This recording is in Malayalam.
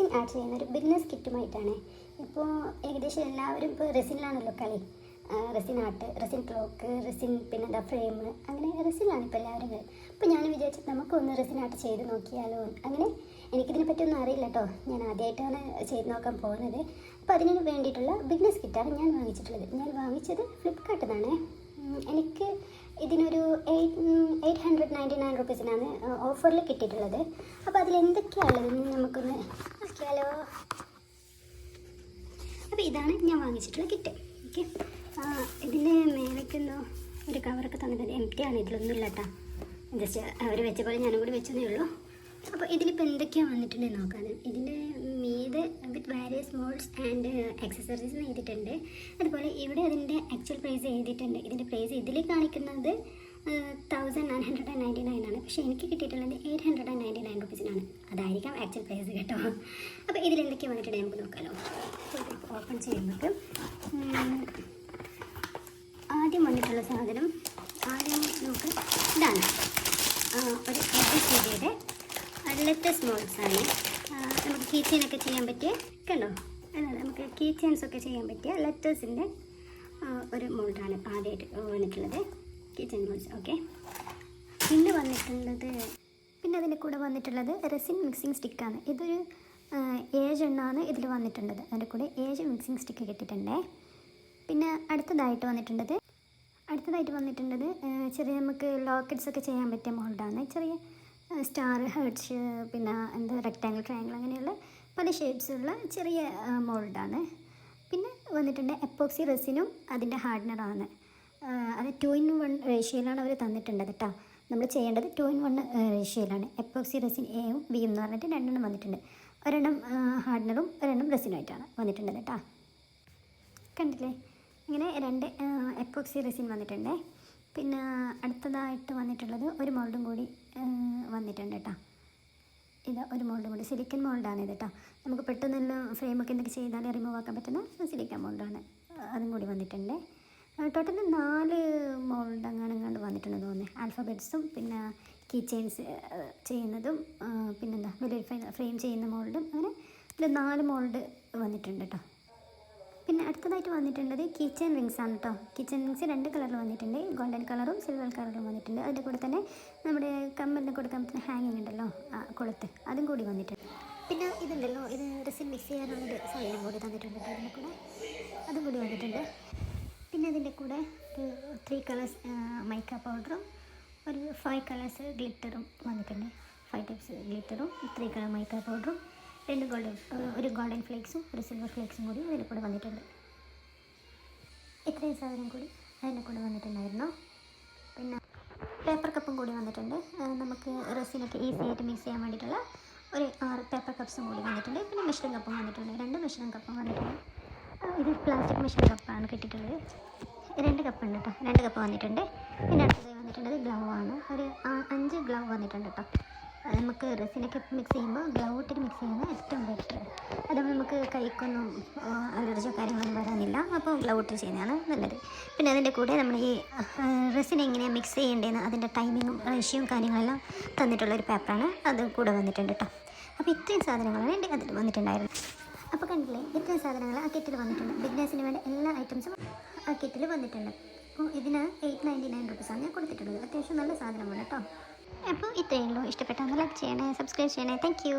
റെസിൻ ആർട്ട് ചെയ്യുന്ന ഒരു ബിസിനസ് കിറ്റുമായിട്ടാണ്. ഇപ്പോൾ ഏകദേശം എല്ലാവരും ഇപ്പോൾ റെസിനിലാണല്ലോ കളി. Resin art, resin clock, resin പിന്നെന്താ ഫ്രെയിം, അങ്ങനെ റെസിനിലാണ് ഇപ്പോൾ എല്ലാവരും കളി. അപ്പോൾ ഞാൻ വിചാരിച്ചു നമുക്കൊന്ന് റെസിൻ ആർട്ട് ചെയ്ത് നോക്കിയാലോ. അങ്ങനെ എനിക്കിതിനെ പറ്റിയൊന്നും അറിയില്ല കേട്ടോ, ഞാൻ ആദ്യമായിട്ടാണ് ചെയ്ത് നോക്കാൻ പോകുന്നത്. അപ്പോൾ അതിന് വേണ്ടിയിട്ടുള്ള ബിസിനസ് കിറ്റാണ് ഞാൻ വാങ്ങിച്ചിട്ടുള്ളത്. ഞാൻ വാങ്ങിച്ചത് ഫ്ലിപ്കാർട്ടിൽ നിന്നാണ്. എനിക്ക് ഇതിനൊരു 899 റുപ്പീസിനാണ് ഓഫറിൽ കിട്ടിയിട്ടുള്ളത്. അപ്പോൾ അതിലെന്തൊക്കെയാണുള്ളതെന്ന് നമുക്കൊന്ന് നോക്കിയാലോ. അപ്പോൾ ഇതാണ് ഞാൻ വാങ്ങിച്ചിട്ടുള്ള കിറ്റ്. ഓക്കെ, ഇതിൻ്റെ മേലേക്കെന്തോ ഒരു കവറൊക്കെ തന്നിട്ടുണ്ട്. എംപ്റ്റി ആണ്, ഇതിലൊന്നും ഇല്ല കേട്ടോ. ജസ്റ്റ് അവർ വെച്ച പോലെ ഞാനും കൂടി വെച്ചതേ ഉള്ളൂ. അപ്പോൾ ഇതിലിപ്പോൾ എന്തൊക്കെയാണ് വന്നിട്ടുണ്ടെന്ന് നോക്കാം. ഇതിൻ്റെ മീതെ വിത്ത് വാരിയസ് മോൾഡ്സ് ആൻഡ് ആക്സസറീസ് എഴുതിയിട്ടുണ്ട്. അതുപോലെ ഇവിടെ അതിൻ്റെ ആക്ച്വൽ പ്രൈസ് എഴുതിയിട്ടുണ്ട്. ഇതിൻ്റെ പ്രൈസ് ഇതിൽ കാണിക്കുന്നത് 1999 ആണ്. പക്ഷേ എനിക്ക് കിട്ടിയിട്ടുള്ളത് 899 റുപ്പീസിനാണ്. അതായിരിക്കാം ആക്ച്വൽ പ്രൈസ് കേട്ടോ. അപ്പോൾ ഇതിലെന്തൊക്കെയാണ് വന്നിട്ടുണ്ടെങ്കിൽ നമുക്ക് നോക്കാമല്ലോ. ഓപ്പൺ ചെയ്യുമ്പോൾ ആദ്യം വന്നിട്ടുള്ള സാധനം നമുക്ക് ഇതാണ്. ഒരു ABCDയുടെ ലെറ്റസ് മോൾഡ്സാണ്. നമുക്ക് കീ ചെയിനൊക്കെ ചെയ്യാൻ പറ്റിയ, കണ്ടോ, അതാണ് നമുക്ക് കീ ചെയിൻസൊക്കെ ചെയ്യാൻ പറ്റിയ ലെറ്റേഴ്സിൻ്റെ ഒരു മോൾഡാണ് ആദ്യമായിട്ട് വന്നിട്ടുള്ളത്, കീ ചെയിൻ മോൾഡ്സ്. ഓക്കെ, പിന്നെ അതിൻ്റെ കൂടെ വന്നിട്ടുള്ളത് റെസിൻ മിക്സിംഗ് സ്റ്റിക്കാണ്. ഇതൊരു 7 എണ്ണമാണ് ഇതിൽ വന്നിട്ടുള്ളത്. അതിൻ്റെ കൂടെ 7 മിക്സിംഗ് സ്റ്റിക്ക് കിട്ടിയിട്ടുണ്ട്. പിന്നെ അടുത്തതായിട്ട് വന്നിട്ടുള്ളത് ചെറിയ നമുക്ക് ലോക്കറ്റ്സ് ഒക്കെ ചെയ്യാൻ പറ്റിയ മോൾഡാണ്. ചെറിയ സ്റ്റാർ, ഹേർട്സ്, പിന്നെ റെക്റ്റാങ്കിൾ, ട്രയാങ്കിൾ, അങ്ങനെയുള്ള പല ഷേപ്സുള്ള ചെറിയ മോൾഡാണ്. പിന്നെ വന്നിട്ടുണ്ട് എപ്പോക്സി റെസിനും അതിൻ്റെ ഹാർഡനറാണ്. അത് 2:1 റേഷ്യോയിലാണ് അവർ തന്നിട്ടുള്ളത് കേട്ടോ. നമ്മൾ ചെയ്യേണ്ടത് 2:1 റേഷ്യോയിലാണ്. എപ്പോക്സി റെസിൻ എയും ബിയും എന്ന് പറഞ്ഞിട്ട് 2 എണ്ണം വന്നിട്ടുണ്ട്. ഒരെണ്ണം ഹാർഡനറും ഒരെണ്ണം റെസിനുമായിട്ടാണ് വന്നിട്ടുള്ളത് കേട്ടോ. കണ്ടില്ലേ, ഇങ്ങനെ 2 എപ്പോക്സി റെസിൻ വന്നിട്ടുണ്ട്. പിന്നെ അടുത്തതായിട്ട് വന്നിട്ടുള്ളത് ഒരു മോൾഡും കൂടി വന്നിട്ടുണ്ട് കേട്ടോ. ഇത് ഒരു മോൾഡും കൂടി സിലിക്കൺ മോൾഡാണ് ഇത് കേട്ടോ. നമുക്ക് പെട്ടെന്ന് ഫ്രെയിമൊക്കെ എന്തൊക്കെ ചെയ്താൽ റിമൂവ് ആക്കാൻ പറ്റുന്ന സിലിക്കൺ മോൾഡാണ്. അതും കൂടി വന്നിട്ടുണ്ട്. ടോട്ടൽ 4 മോൾഡ് അങ്ങാണ്ട് വന്നിട്ടുണ്ടെന്ന് തോന്നുന്നത്. ആൽഫബെറ്റ്സും പിന്നെ കീ ചെയിൻസ് ചെയ്യുന്നതും പിന്നെന്താ വലിയൊരു ഫ്രെയിം ചെയ്യുന്ന മോൾഡും, അങ്ങനെ ഒരു 4 മോൾഡ് വന്നിട്ടുണ്ട് കേട്ടോ. പിന്നെ അടുത്തതായിട്ട് വന്നിട്ടുള്ളത് കിച്ചൺ റിങ്സ് ആണ് കേട്ടോ. കിച്ചൺ റിങ്സ് 2 കളറിൽ വന്നിട്ടുണ്ട്. ഗോൾഡൻ കളറും സിൽവർ കളറും വന്നിട്ടുണ്ട്. അതിൻ്റെ കൂടെ തന്നെ നമ്മുടെ കമ്മലിന് കൊടുക്കാൻ പറ്റുന്ന ഹാങ്ങിങ് ഉണ്ടല്ലോ, കൊളുത്ത്, അതും കൂടി വന്നിട്ടുണ്ട്. പിന്നെ ഇതുണ്ടല്ലോ, ഇത് റെസിൻ മിക്സ് ചെയ്യാനുള്ളൊരു സാധനം കൂടി തന്നിട്ടുണ്ട്. അതിൻ്റെ കൂടെ അതും കൂടി വന്നിട്ടുണ്ട്. പിന്നെ അതിൻ്റെ കൂടെ ഒരു 3 കളേഴ്സ് മൈക്ക പൗഡറും ഒരു 5 കളേഴ്സ് ഗ്ലിറ്ററും വന്നിട്ടുണ്ട്. 5 ടൈപ്സ് ഗ്ലിറ്ററും 3 കളർ മൈക്ക പൗഡറും ഒരു ഗോൾഡൻ ഫ്ലേക്സും ഒരു സിൽവർ ഫ്ലേക്സും കൂടി അതിൻ്റെ കൂടെ വന്നിട്ടുണ്ട്. ഇത്രയും സാധനം കൂടി അതിൻ്റെ കൂടെ വന്നിട്ടുണ്ടായിരുന്നു. പിന്നെ പേപ്പർ കപ്പും കൂടി വന്നിട്ടുണ്ട്. നമുക്ക് റെസിനൊക്കെ ഈസി ആയിട്ട് മിക്സ് ചെയ്യാൻ വേണ്ടിയിട്ടുള്ള ഒരു 6 പേപ്പർ കപ്സും കൂടി വന്നിട്ടുണ്ട്. പിന്നെ മെഷറിംഗ് കപ്പും വന്നിട്ടുണ്ട്. 2 മെഷറിംഗ് കപ്പും വന്നിട്ടുണ്ട്. ഇത് പ്ലാസ്റ്റിക് മെഷറിംഗ് കപ്പാണ് കിട്ടിയിട്ടുള്ളത്. 2 കപ്പുണ്ട് കേട്ടോ. 2 കപ്പ് വന്നിട്ടുണ്ട്. പിന്നെ അടുത്തതായി വന്നിട്ടുള്ളത് ഗ്ലൗ ആണ്. ഒരു 5 ഗ്ലൗ വന്നിട്ടുണ്ട് കേട്ടോ. നമുക്ക് റെസിനൊക്കെ മിക്സ് ചെയ്യുമ്പോൾ ഗ്ലൗ ഇട്ടിട്ട് മിക്സ് ചെയ്യുന്നത് ഏറ്റവും ബെറ്റർ. അതുകൊണ്ട് നമുക്ക് കൈക്കൊന്നും അലർജിയോ കാര്യങ്ങളൊന്നും വരാനില്ല. അപ്പോൾ ഗ്ലൗ ഇട്ട് ചെയ്യുന്നതാണ് നല്ലത്. പിന്നെ അതിൻ്റെ കൂടെ നമ്മൾ ഈ റെസിനെ എങ്ങനെയാണ് മിക്സ് ചെയ്യേണ്ടതെന്ന് അതിൻ്റെ ടൈമിങ്ങും റേഷ്യോയും കാര്യങ്ങളെല്ലാം തന്നിട്ടുള്ളൊരു പേപ്പറാണ്. അത് കൂടെ വന്നിട്ടുണ്ട് കേട്ടോ. അപ്പോൾ ഇത്രയും സാധനങ്ങളാണ് എൻ്റെ അതിൽ വന്നിട്ടുണ്ടായിരുന്നത്. അപ്പോൾ കണ്ടില്ലേ, ഇത്രയും സാധനങ്ങൾ ആ കിറ്റിൽ വന്നിട്ടുണ്ട്. ബിസിനസ്സിന് വേണ്ട എല്ലാ ഐറ്റംസും ആ കിറ്റിൽ വന്നിട്ടുണ്ട്. അപ്പോൾ ഇതിന് 899 റുപ്പീസാണ് ഞാൻ കൊടുത്തിട്ടുള്ളത്. അത്യാവശ്യം നല്ല സാധനമാണ് കേട്ടോ. അപ്പോൾ ഇത്രയേ ഉള്ളൂ. ഇഷ്ടപ്പെട്ടാൽ ലൈക്ക് ചെയ്യണേ, സബ്സ്ക്രൈബ് ചെയ്യണേ. Thank you.